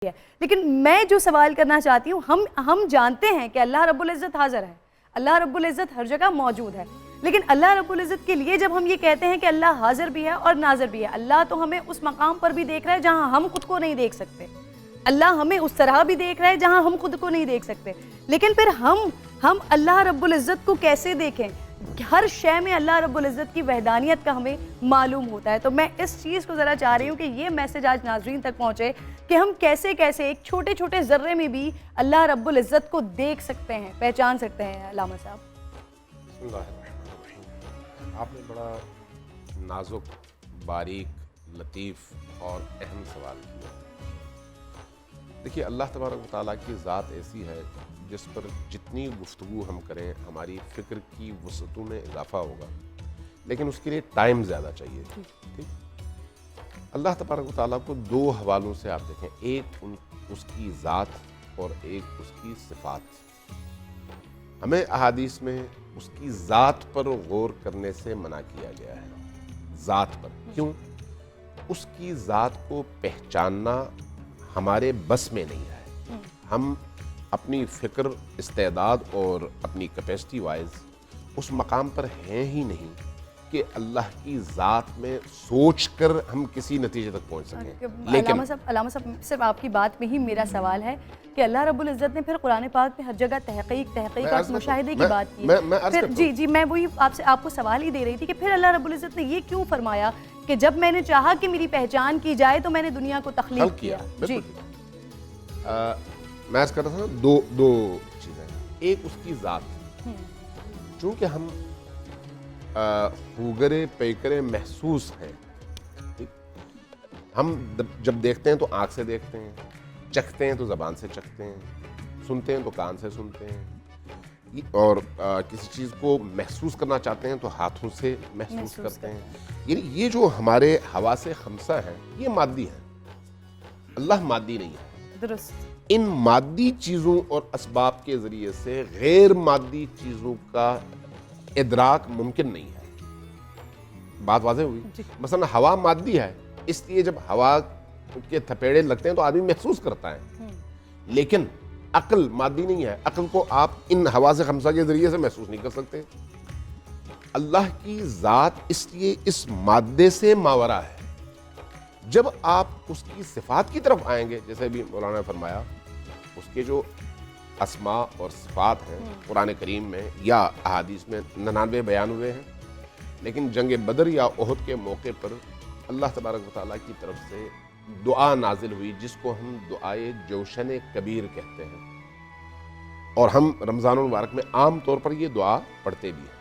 ہے. لیکن میں جو سوال کرنا چاہتی ہوں, ہم جانتے ہیں کہ اللہ رب العزت حاضر ہے, اللہ رب العزت ہر جگہ موجود ہے, لیکن اللہ رب العزت کے لیے جب ہم یہ کہتے ہیں کہ اللہ حاضر بھی ہے اور ناظر بھی ہے, اللہ تو ہمیں اس مقام پر بھی دیکھ رہا ہے جہاں ہم خود کو نہیں دیکھ سکتے, اللہ ہمیں اس طرح بھی دیکھ رہا ہے جہاں ہم خود کو نہیں دیکھ سکتے, لیکن پھر ہم اللہ رب العزت کو کیسے دیکھیں؟ ہر شے میں اللہ رب العزت کی وحدانیت کا ہمیں معلوم ہوتا ہے. تو میں اس چیز کو ذرا چاہ رہی ہوں کہ یہ میسج آج ناظرین تک پہنچے کہ ہم کیسے ایک چھوٹے چھوٹے ذرے میں بھی اللہ رب العزت کو دیکھ سکتے ہیں, پہچان سکتے ہیں. علامہ صاحب, بسم اللہ الرحمن الرحیم. آپ نے بڑا نازک, باریک, لطیف اور اہم سوال کیا. دیکھیے, اللہ تبارک و تعالیٰ کی ذات ایسی ہے جس پر جتنی گفتگو ہم کریں ہماری فکر کی وسعتوں میں اضافہ ہوگا, لیکن اس کے لیے ٹائم زیادہ چاہیے. ٹھیک, اللہ تبارک و تعالیٰ کو دو حوالوں سے آپ دیکھیں, ایک اس کی ذات اور ایک اس کی صفات. ہمیں احادیث میں اس کی ذات پر غور کرنے سے منع کیا گیا ہے. ذات پر کیوں؟ اس کی ذات کو پہچاننا ہمارے بس میں نہیں ہے. ہم اپنی فکر, استعداد اور اپنی کیپیسٹی وائز اس مقام پر ہیں ہی نہیں کہ اللہ کی ذات میں سوچ کر ہم کسی نتیجے تک پہنچ سکیں. لیکن علامہ صاحب صرف آپ کی بات میں ہی میرا سوال ہے کہ اللہ رب العزت نے پھر قرآن پاک میں ہر جگہ تحقیق اور مشاہدے کی بات کی. پھر جی میں وہی آپ کو سوال ہی دے رہی تھی کہ پھر اللہ رب العزت نے یہ کیوں فرمایا کہ جب میں نے چاہا کہ میری پہچان کی جائے تو میں نے دنیا کو تخلیق کیا. جی میں عرض کر رہا تھا دو چیزیں. ایک اس کی ذات, چونکہ ہم خوگرے پیکرے محسوس ہیں. ہم جب دیکھتے ہیں تو آنکھ سے دیکھتے ہیں, چکھتے ہیں تو زبان سے چکھتے ہیں, سنتے ہیں تو کان سے سنتے ہیں, اور کسی چیز کو محسوس کرنا چاہتے ہیں تو ہاتھوں سے محسوس کرتے ہیں. یعنی یہ جو ہمارے حواس خمسہ ہیں یہ مادی ہیں, اللہ مادی نہیں ہے. درست. ان مادی چیزوں اور اسباب کے ذریعے سے غیر مادی چیزوں کا ادراک ممکن نہیں ہے. بات واضح ہوئی؟ مثلا ہوا مادی ہے, اس لیے جب ہوا کے تھپیڑے لگتے ہیں تو آدمی محسوس کرتا ہے, لیکن عقل مادی نہیں ہے. عقل کو آپ ان حواس خمسہ کے ذریعے سے محسوس نہیں کر سکتے. اللہ کی ذات اس لیے اس مادے سے ماورا ہے. جب آپ اس کی صفات کی طرف آئیں گے, جیسے بھی مولانا نے فرمایا, اس کے جو اسماء اور صفات ہیں قرآن کریم میں یا احادیث میں 99 بیان ہوئے ہیں, لیکن جنگ بدر یا احد کے موقع پر اللہ تبارک و تعالیٰ کی طرف سے دعا نازل ہوئی جس کو ہم دعائے جوشن کبیر کہتے ہیں, اور ہم رمضان المبارک میں عام طور پر یہ دعا پڑھتے بھی ہیں.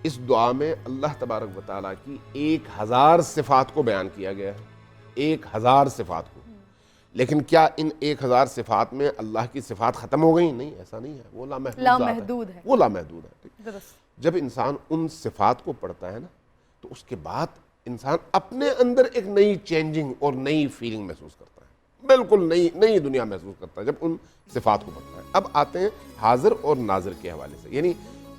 اس دعا میں اللہ تبارک و تعالیٰ کی 1000 صفات کو بیان کیا گیا ہے, 1000 صفات کو. لیکن کیا ان 1000 صفات میں اللہ کی صفات ختم ہو گئی؟ نہیں, ایسا نہیں ہے. وہ لامحدود ہے. وہ لامحدود ہے. جب انسان ان صفات کو پڑھتا ہے نا, تو اس کے بعد انسان اپنے اندر ایک نئی چینجنگ اور نئی فیلنگ محسوس کرتا ہے, بالکل نئی دنیا محسوس کرتا ہے جب ان صفات کو پڑھتا ہے. اب آتے ہیں حاضر اور ناظر کے حوالے سے. یعنی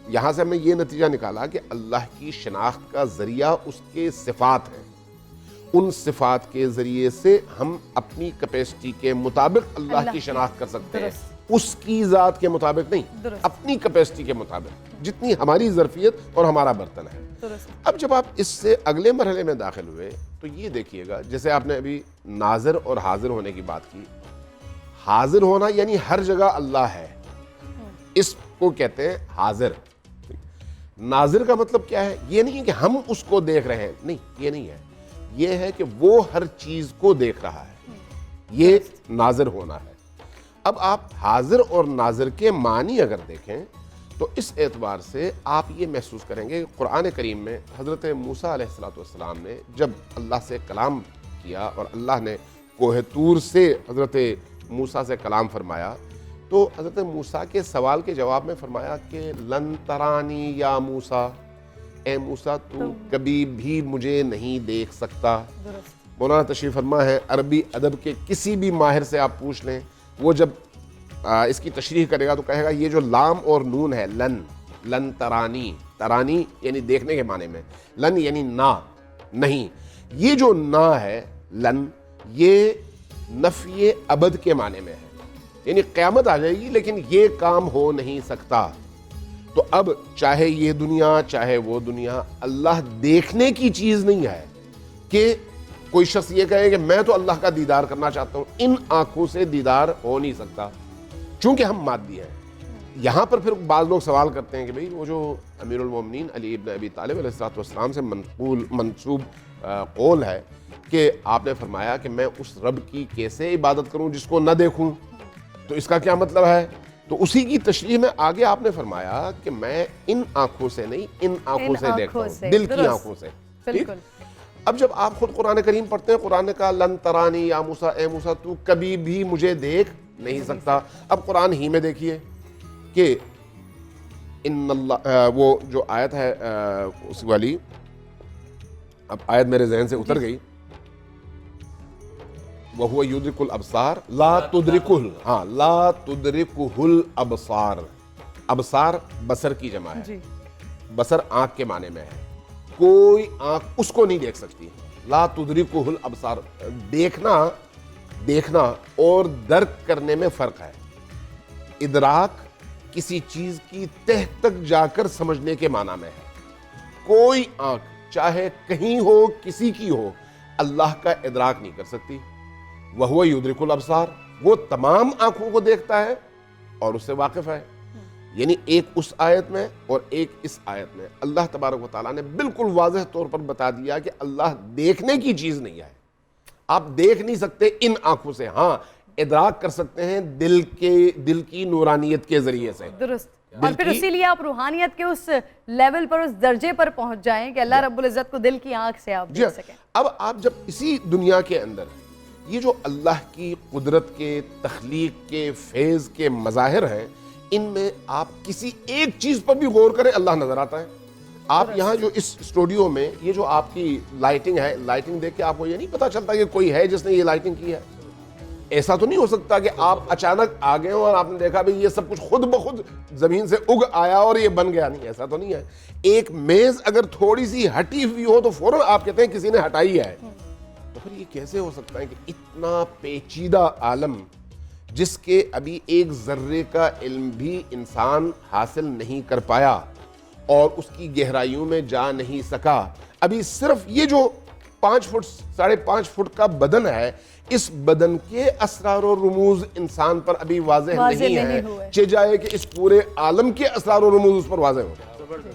یہاں سے ہم نے یہ نتیجہ نکالا کہ اللہ کی شناخت کا ذریعہ اس کے صفات ہیں. ان صفات کے ذریعے سے ہم اپنی کیپیسٹی کے مطابق اللہ کی شناخت کر سکتے ہیں, اس کی ذات کے مطابق نہیں, اپنی کیپیسٹی کے مطابق جتنی ہماری ظرفیت اور ہمارا برتن ہے. اب جب آپ اس سے اگلے مرحلے میں داخل ہوئے تو یہ دیکھیے گا, جیسے آپ نے ابھی ناظر اور حاضر ہونے کی بات کی. حاضر ہونا یعنی ہر جگہ اللہ ہے, اس کو کہتے ہیں حاضر. ناظر کا مطلب کیا ہے؟ یہ نہیں کہ ہم اس کو دیکھ رہے ہیں, نہیں, یہ نہیں ہے. یہ ہے کہ وہ ہر چیز کو دیکھ رہا ہے, یہ ناظر ہونا ہے. اب آپ حاضر اور ناظر کے معنی اگر دیکھیں تو اس اعتبار سے آپ یہ محسوس کریں گے کہ قرآن کریم میں حضرت موسیٰ علیہ السلام نے جب اللہ سے کلام کیا اور اللہ نے کوہ طور سے حضرت موسیٰ سے کلام فرمایا, تو حضرت موسیٰ کے سوال کے جواب میں فرمایا کہ لن ترانی یا موسیٰ, اے موسیٰ تو کبھی بھی مجھے نہیں دیکھ سکتا. مولانا تشریف فرما ہے, عربی ادب کے کسی بھی ماہر سے آپ پوچھ لیں, وہ جب اس کی تشریح کرے گا تو کہے گا یہ جو لام اور نون ہے, لن ترانی, ترانی یعنی دیکھنے کے معنی میں, لن یعنی نہ, نہیں. یہ جو نہ ہے, لن, یہ نفی ابد کے معنی میں ہے، یعنی قیامت آ جائے گی لیکن یہ کام ہو نہیں سکتا. تو اب چاہے یہ دنیا چاہے وہ دنیا اللہ دیکھنے کی چیز نہیں ہے کہ کوئی شخص یہ کہے کہ میں تو اللہ کا دیدار کرنا چاہتا ہوں. ان آنکھوں سے دیدار ہو نہیں سکتا چونکہ ہم مادی ہیں. یہاں پر پھر بعض لوگ سوال کرتے ہیں کہ بھئی وہ جو امیر المومنین علی ابن ابی طالب علیہ السلام سے منسوب قول ہے کہ آپ نے فرمایا کہ میں اس رب کی کیسے عبادت کروں جس کو نہ دیکھوں، تو اس کا کیا مطلب ہے؟ تو اسی کی تشریح میں آگے آپ نے فرمایا کہ میں ان آنکھوں سے نہیں ان آنکھوں سے دیکھتا ہوں، دل کی آنکھوں سے. ٹھیک؟ اب جب آپ خود قرآن کریم پڑھتے ہیں، قرآن کا لن ترانی یا موسیٰ، اے موسیٰ تو کبھی بھی مجھے دیکھ نہیں سکتا. اب قرآن ہی میں دیکھیے کہ ان اللہ، وہ جو آیت ہے اس والی، اب آیت میرے ذہن سے اتر گئی، وَهُوَ يُدْرِكُ الْأَبْصَارَ لَا تُدْرِكُهُ، لا تُدْرِكُهُ الْأَبْصَارَ. ابصار بصر کی جمع ہے، بصر آنکھ کے معنی میں ہے. کوئی آنکھ اس کو نہیں دیکھ سکتی. لا تدرکہ الابصار، دیکھنا اور درک کرنے میں فرق ہے. ادراک کسی چیز کی تہ تک جا کر سمجھنے کے معنی میں ہے. کوئی آنکھ چاہے کہیں ہو کسی کی ہو اللہ کا ادراک نہیں کر سکتی. وَهُوَ يُدْرِكُ الْأَبْصَارَ، وہ تمام آنکھوں کو دیکھتا ہے اور اس سے واقف ہے. یعنی ایک اس آیت میں اور ایک اس آیت میں اللہ تبارک و تعالیٰ نے بالکل واضح طور پر بتا دیا کہ اللہ دیکھنے کی چیز نہیں ہے. آپ دیکھ نہیں سکتے ان آنکھوں سے، ہاں ادراک کر سکتے ہیں دل کی نورانیت کے ذریعے سے. درست. اور پھر اسی لیے آپ روحانیت کے اس لیول پر، اس درجے پر پہنچ جائیں کہ اللہ رب العزت کو دل کی آنکھ سے آپ دیکھ سکیں. اب آپ جب اسی دنیا کے اندر یہ جو اللہ کی قدرت کے، تخلیق کے، فیض کے مظاہر ہیں، ان میں آپ کسی ایک چیز پر بھی غور کریں اللہ نظر آتا ہے. آپ یہاں جو اس اسٹوڈیو میں یہ جو آپ کی لائٹنگ ہے، لائٹنگ دیکھ کے آپ کو یہ نہیں پتا چلتا کہ کوئی ہے جس نے یہ لائٹنگ کی ہے. ایسا تو نہیں ہو سکتا کہ آپ اچانک آ گئے اور آپ نے دیکھا بھی یہ سب کچھ خود بخود زمین سے اگ آیا اور یہ بن گیا. نہیں، ایسا تو نہیں ہے. ایک میز اگر تھوڑی سی ہٹی ہوئی ہو تو فوراً آپ کہتے ہیں کسی نے ہٹائی ہے. تو پھر یہ کیسے ہو سکتا ہے کہ اتنا پیچیدہ عالم جس کے ابھی ایک ذرے کا علم بھی انسان حاصل نہیں کر پایا اور اس کی گہرائیوں میں جا نہیں سکا، ابھی صرف یہ جو 5 فٹ 5.5 فٹ کا بدن ہے، اس بدن کے اسرار و رموز انسان پر ابھی واضح نہیں ہے، چہ جائے کہ اس پورے عالم کے اسرار و رموز اس پر واضح ہو گئے.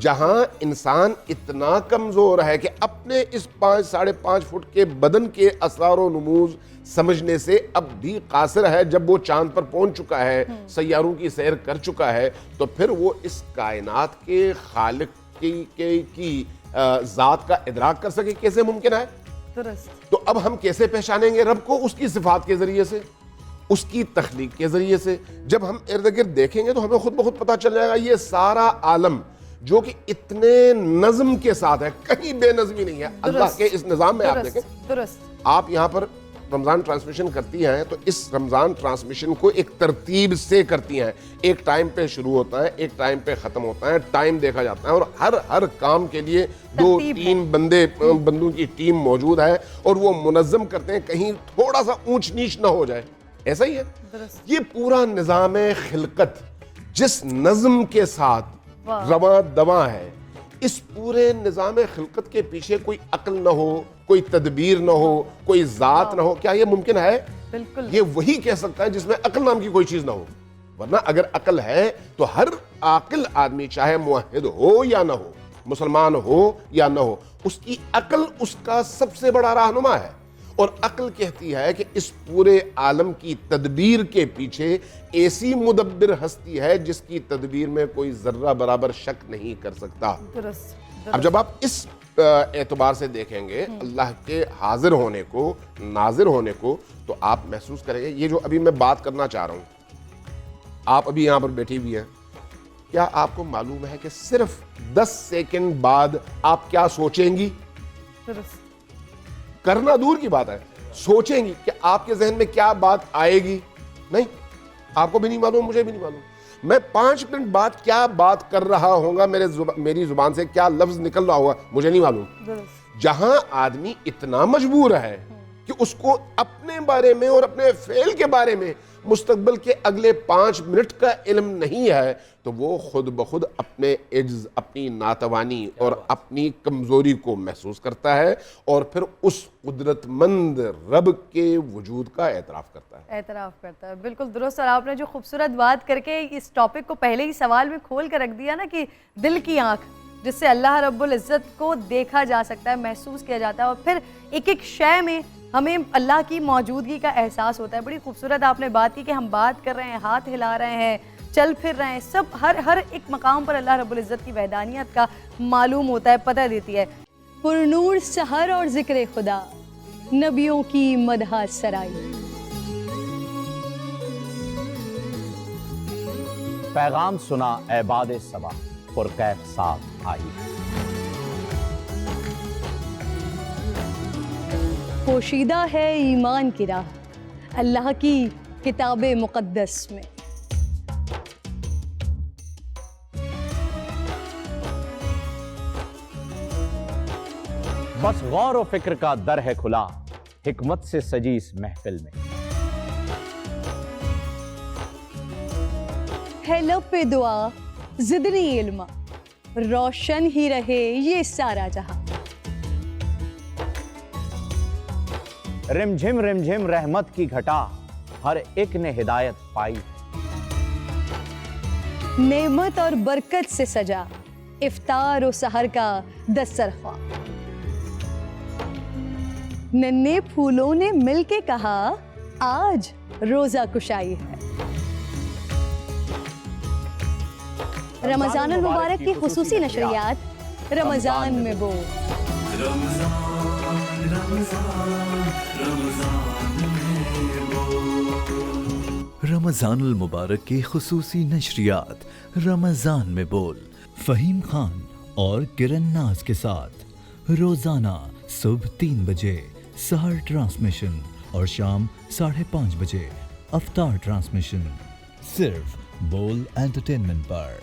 جہاں انسان اتنا کمزور ہے کہ اپنے اس 5.5 فٹ کے بدن کے اسرار و رموز سمجھنے سے اب بھی قاصر ہے، جب وہ چاند پر پہنچ چکا ہے، سیاروں کی سیر کر چکا ہے، تو پھر وہ اس کائنات کے خالق کی ذات کا ادراک کر سکے کیسے ممکن ہے؟ تو اب ہم کیسے پہچانیں گے رب کو؟ اس کی صفات کے ذریعے سے، اس کی تخلیق کے ذریعے سے. جب ہم ارد گرد دیکھیں گے تو ہمیں خود بخود پتہ چل جائے گا یہ سارا عالم جو کہ اتنے نظم کے ساتھ ہے، کہیں بے نظمی نہیں ہے اللہ کے اس نظام میں. آپ دیکھیں، آپ یہاں پر رمضان ٹرانسمیشن کرتی ہیں تو اس رمضان ٹرانسمیشن کو ایک ترتیب سے کرتی ہیں. ایک ٹائم پہ شروع ہوتا ہے، ایک ٹائم پہ ختم ہوتا ہے، ٹائم دیکھا جاتا ہے، اور ہر کام کے لیے 2-3 بندوں کی ٹیم موجود ہے اور وہ منظم کرتے ہیں کہیں تھوڑا سا اونچ نیچ نہ ہو جائے. ایسا ہی ہے یہ پورا نظام خلقت، جس نظم کے ساتھ رواں دواں ہے. اس پورے نظام خلقت کے پیچھے کوئی عقل نہ ہو، کوئی تدبیر نہ ہو، کوئی ذات نہ ہو، کیا یہ ممکن ہے؟ بالکل. یہ وہی کہہ سکتا ہے جس میں عقل نام کی کوئی چیز نہ ہو. ورنہ اگر عقل ہے تو ہر عاقل آدمی چاہے موحد ہو یا نہ ہو، مسلمان ہو یا نہ ہو، اس کی عقل اس کا سب سے بڑا رہنما ہے. اور عقل کہتی ہے کہ اس پورے عالم کی تدبیر کے پیچھے ایسی مدبر ہستی ہے جس کی تدبیر میں کوئی ذرہ برابر شک نہیں کر سکتا. اب جب آپ اس اعتبار سے دیکھیں گے اللہ کے حاضر ہونے کو، ناظر ہونے کو، تو آپ محسوس کریں گے یہ جو ابھی میں بات کرنا چاہ رہا ہوں، آپ ابھی یہاں پر بیٹھی ہوئی ہیں، کیا آپ کو معلوم ہے کہ صرف 10 سیکنڈ بعد آپ کیا سوچیں گی؟ کرنا دور کی بات ہے، سوچیں گی کہ آپ کے ذہن میں کیا بات آئے گی؟ نہیں، آپ کو بھی نہیں معلوم، مجھے بھی نہیں معلوم. میں 5 منٹ بعد کیا بات کر رہا ہوں گا، میری زبان سے کیا لفظ نکل رہا ہوگا، مجھے نہیں معلوم. جہاں آدمی اتنا مجبور ہے کہ اس کو اپنے بارے میں اور اپنے فعل کے بارے میں مستقبل کے اگلے 5 منٹ کا علم نہیں ہے تو وہ خود بخود اپنے عجز، اپنی ناتوانی اور اپنی کمزوری کو محسوس کرتا ہے اور پھر اس قدرت مند رب کے وجود کا اعتراف کرتا ہے. بالکل درست. اور آپ نے جو خوبصورت بات کر کے اس ٹاپک کو پہلے ہی سوال میں کھول کے رکھ دیا نا کہ دل کی آنکھ جس سے اللہ رب العزت کو دیکھا جا سکتا ہے، محسوس کیا جاتا ہے، اور پھر ایک ایک شے میں ہمیں اللہ کی موجودگی کا احساس ہوتا ہے. بڑی خوبصورت آپ نے بات کی کہ ہم بات کر رہے ہیں، ہاتھ ہلا رہے ہیں، چل پھر رہے ہیں، سب ہر ایک مقام پر اللہ رب العزت کی وحدانیت کا معلوم ہوتا ہے، پتہ دیتی ہے. پرنور سحر اور ذکر خدا، نبیوں کی مدح سرائی. پیغام سنا اے باد صبا، پرکیف صاحب آئی. پوشیدہ ہے ایمان کی راہ اللہ کی کتاب مقدس میں. بس غور و فکر کا در ہے کھلا، حکمت سے سجی اس محفل میں. ہے لب پہ دعا زدنی علم، روشن ہی رہے یہ سارا جہاں. رم جھم رحمت کی گھٹا، ہر ایک نے ہدایت پائی. نعمت اور برکت سے سجا افطار و سحر کا دسترخواں. ننھے پھولوں نے مل کے کہا آج روزہ کشائی ہے. رمضان المبارک کی خصوصی نشریات رمضان میں بول. رمضان المبارک کی خصوصی نشریات رمضان میں بول، فہیم خان اور کرن ناز کے ساتھ روزانہ صبح 3 بجے سحر ٹرانسمیشن اور شام 5:30 بجے افطار ٹرانسمیشن، صرف بول انٹرٹینمنٹ پر.